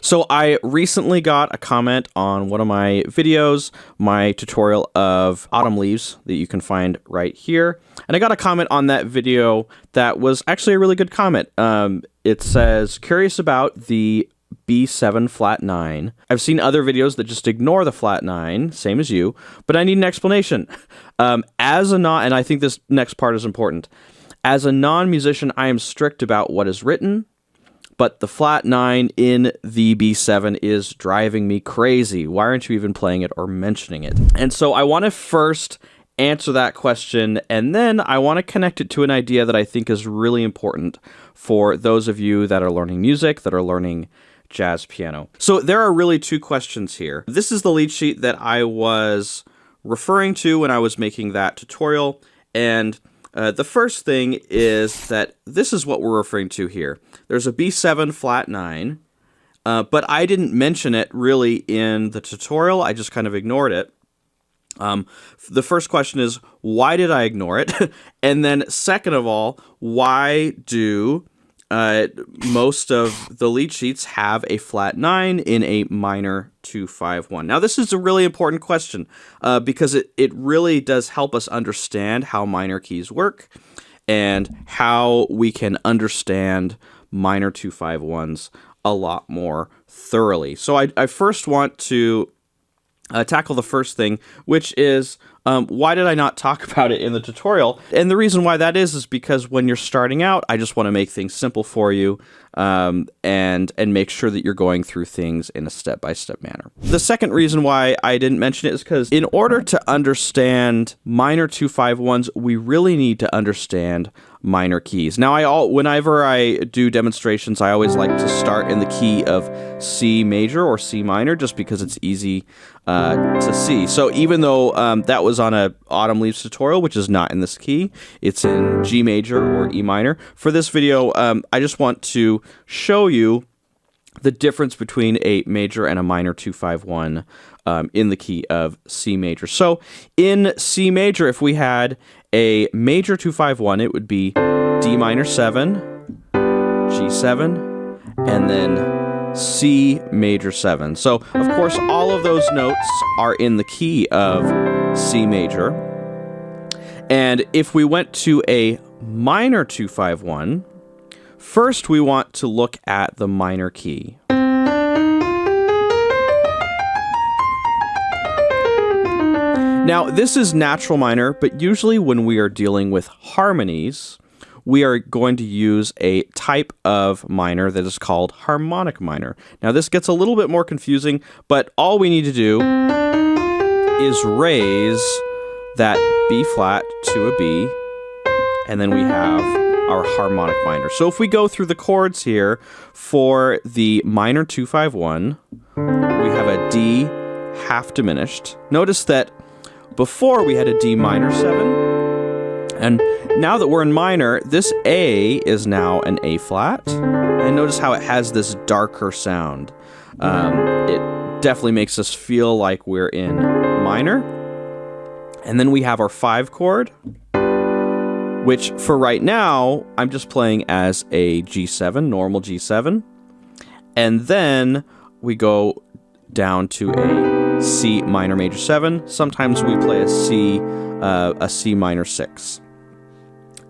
So I recently got a comment on one of my videos, my tutorial of autumn leaves that you can find right here. And I got a comment on that video that was actually a really good comment. It says, curious about the B7 flat 9. I've seen other videos that just ignore the flat 9, same as you, but I need an explanation. And I think this next part is important. As a non-musician, I am strict about what is written, but the flat 9 in the B7 is driving me crazy. Why aren't you even playing it or mentioning it? And so I want to first answer that question, and then I want to connect it to an idea that I think is really important for those of you that are learning music, that are learning jazz piano. So there are really two questions here. This is the lead sheet that I was referring to when I was making that tutorial, and the first thing is that this is what we're referring to here. There's a B7 flat 9, but I didn't mention it really in the tutorial. I just kind of ignored it. The first question is, why did I ignore it? And then second of all, why do most of the lead sheets have a flat 9 in a minor 2-5-1? Now, this is a really important question because it really does help us understand how minor keys work and how we can understand minor 2-5-1s a lot more thoroughly. So I first want to tackle the first thing, which is why did I not talk about it in the tutorial? And the reason why that is because when you're starting out, I just want to make things simple for you and make sure that you're going through things in a step-by-step manner. The second reason why I didn't mention it is because in order to understand minor 2-5-1s, we really need to understand minor keys. Now, whenever I do demonstrations, I always like to start in the key of C major or C minor, just because it's easy to see. So even though that was on a Autumn Leaves tutorial, which is not in this key, it's in G major or E minor. For this video, I just want to show you the difference between a major and a minor 2-5-1 in the key of C major. So in C major, if we had a major 2-5-1, it would be D minor 7, G7, and then C major 7. So, of course, all of those notes are in the key of C major. And if we went to a minor 2-5-1, first we want to look at the minor key. Now, this is natural minor, but usually when we are dealing with harmonies, we are going to use a type of minor that is called harmonic minor. Now, this gets a little bit more confusing, but all we need to do is raise that B flat to a B, and then we have our harmonic minor. So if we go through the chords here for the minor 2-5-1, we have a D half diminished. Notice that before we had a D minor 7, and now that we're in minor, this A is now an A flat, and notice how it has this darker sound. It definitely makes us feel like we're in minor. And then we have our 5 chord, which for right now, I'm just playing as a G7, normal G7. And then we go down to a C minor major 7. Sometimes we play a C minor 6.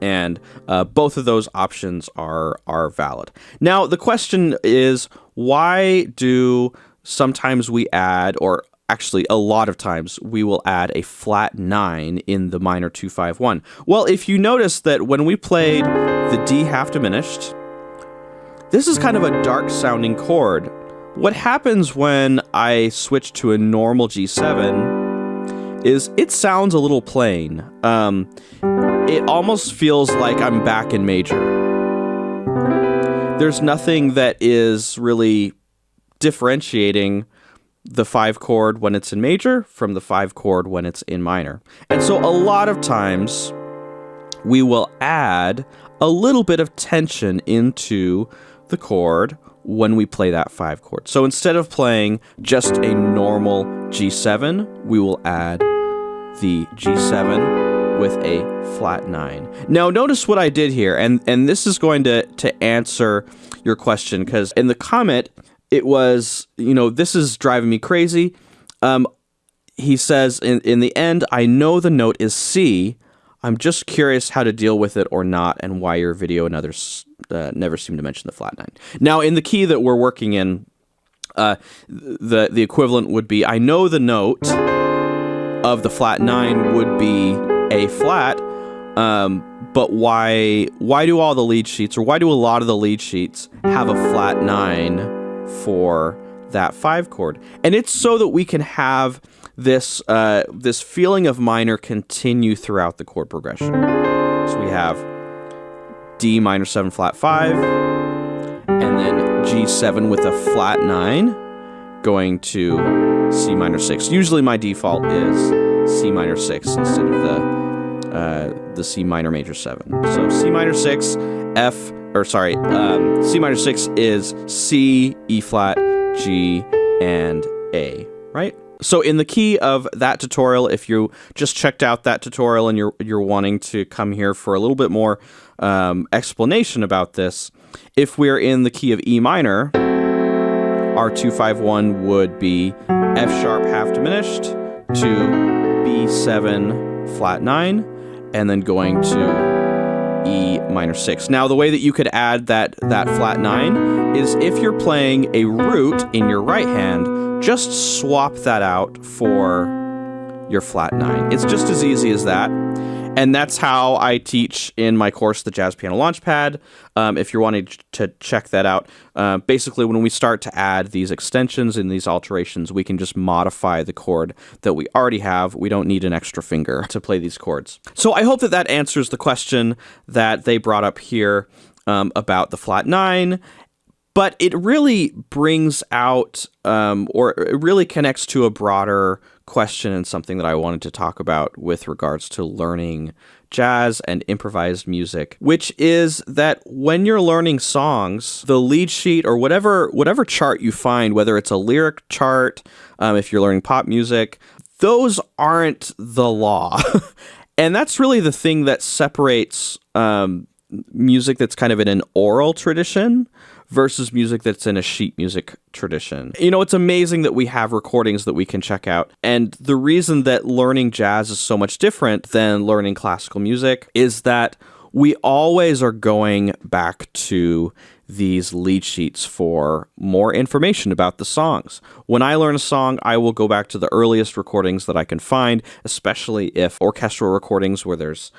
And both of those options are valid. Now, the question is, why do sometimes we add, or actually a lot of times, we will add a flat 9 in the minor 2-5-1? Well, if you notice that when we played the D half diminished, this is kind of a dark sounding chord. What happens when I switch to a normal G7 is it sounds a little plain. It almost feels like I'm back in major. There's nothing that is really differentiating the 5 chord when it's in major from the 5 chord when it's in minor. And so a lot of times we will add a little bit of tension into the chord when we play that 5 chord. So instead of playing just a normal G7, we will add the G7 with a flat 9. Now notice what I did here, and this is going to answer your question, because in the comment, it was, this is driving me crazy. He says in the end, I know the note is C. I'm just curious how to deal with it or not, and why your video and others never seem to mention the flat 9. Now, in the key that we're working in, the equivalent would be, I know the note of the flat 9 would be A flat, but why do all the lead sheets, or why do a lot of the lead sheets have a flat 9 for that 5 chord? And it's so that we can have this feeling of minor continue throughout the chord progression. So we have D minor 7 flat 5, and then G7 with a flat 9, going to C minor 6. Usually my default is C minor 6 instead of the C minor major 7. So C minor 6, C minor 6 is C, E flat, G, and A, right? So in the key of that tutorial, if you just checked out that tutorial and you're wanting to come here for a little bit more explanation about this, if we're in the key of E minor, our 251 would be F sharp half diminished to B7 flat 9, and then going to E minor 6. Now, the way that you could add that flat 9 is if you're playing a root in your right hand, just swap that out for your flat 9. It's just as easy as that. And that's how I teach in my course, the Jazz Piano Launchpad. If you're wanting to check that out, basically when we start to add these extensions and these alterations, we can just modify the chord that we already have. We don't need an extra finger to play these chords. So I hope that answers the question that they brought up here about the flat 9. But it really brings out, or it really connects to a broader question and something that I wanted to talk about with regards to learning jazz and improvised music, which is that when you're learning songs, the lead sheet or whatever chart you find, whether it's a lyric chart, if you're learning pop music, those aren't the law. And that's really the thing that separates music that's kind of in an oral tradition versus music that's in a sheet music tradition. It's amazing that we have recordings that we can check out. And the reason that learning jazz is so much different than learning classical music is that we always are going back to these lead sheets for more information about the songs. When I learn a song, I will go back to the earliest recordings that I can find, especially if orchestral recordings where there's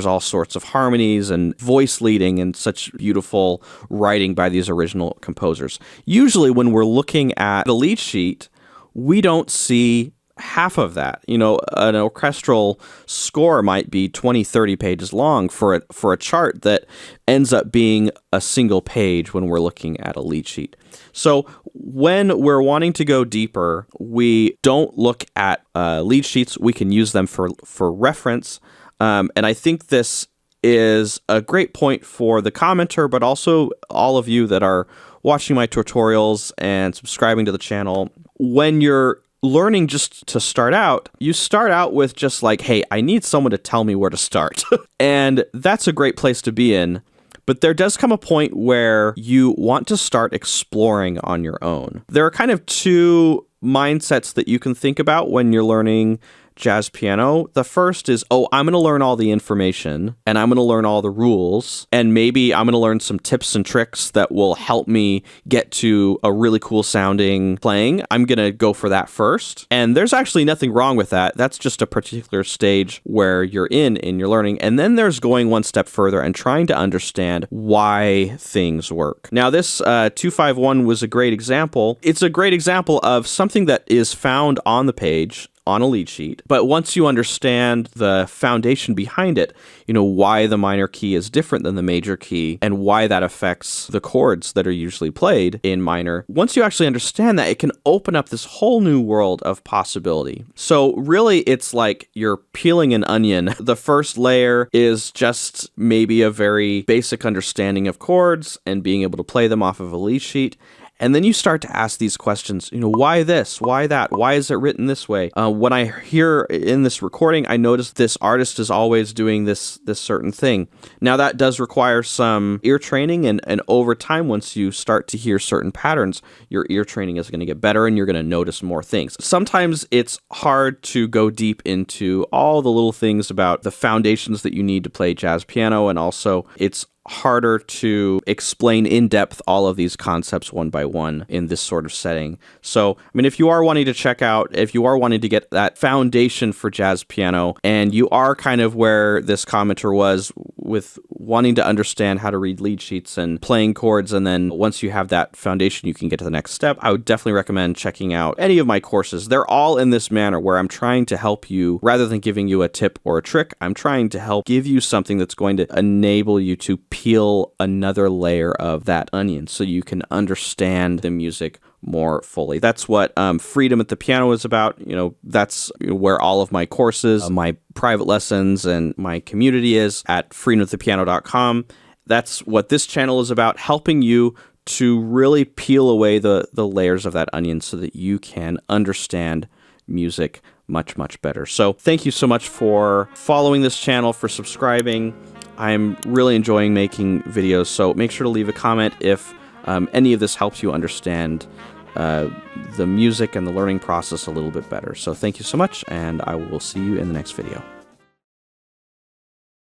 all sorts of harmonies and voice leading and such beautiful writing by these original composers. Usually when we're looking at the lead sheet, we don't see half of that. An orchestral score might be 20, 30 pages long for a chart that ends up being a single page when we're looking at a lead sheet. So when we're wanting to go deeper, we don't look at lead sheets. We can use them for reference. And I think this is a great point for the commenter, but also all of you that are watching my tutorials and subscribing to the channel. When you're learning just to start out, you start out with just like, hey, I need someone to tell me where to start. And that's a great place to be in. But there does come a point where you want to start exploring on your own. There are kind of two mindsets that you can think about when you're learning jazz piano. The first is, I'm going to learn all the information and I'm going to learn all the rules, and maybe I'm going to learn some tips and tricks that will help me get to a really cool sounding playing. I'm going to go for that first. And there's actually nothing wrong with that. That's just a particular stage where you're in your learning. And then there's going one step further and trying to understand why things work. Now, this 251 was a great example. It's a great example of something that is found on the page, on a lead sheet. But once you understand the foundation behind it, why the minor key is different than the major key and why that affects the chords that are usually played in minor. Once you actually understand that, it can open up this whole new world of possibility. So really, it's like you're peeling an onion. The first layer is just maybe a very basic understanding of chords and being able to play them off of a lead sheet. And then you start to ask these questions, why this? Why that? Why is it written this way? When I hear in this recording, I notice this artist is always doing this certain thing. Now, that does require some ear training, and over time, once you start to hear certain patterns, your ear training is going to get better and you're going to notice more things. Sometimes it's hard to go deep into all the little things about the foundations that you need to play jazz piano, and also it's harder to explain in depth all of these concepts one by one in this sort of setting. So, if you are wanting to get that foundation for jazz piano, and you are kind of where this commenter was with wanting to understand how to read lead sheets and playing chords, and then once you have that foundation, you can get to the next step, I would definitely recommend checking out any of my courses. They're all in this manner where I'm trying to help you, rather than giving you a tip or a trick, I'm trying to help give you something that's going to enable you to peel another layer of that onion so you can understand the music more fully. That's what Freedom at the Piano is about. That's where all of my courses, my private lessons, and my community is at freedomatthepiano.com. That's what this channel is about, helping you to really peel away the layers of that onion so that you can understand music much, much better. So thank you so much for following this channel, for subscribing. I'm really enjoying making videos, so make sure to leave a comment if any of this helps you understand the music and the learning process a little bit better. So thank you so much, and I will see you in the next video.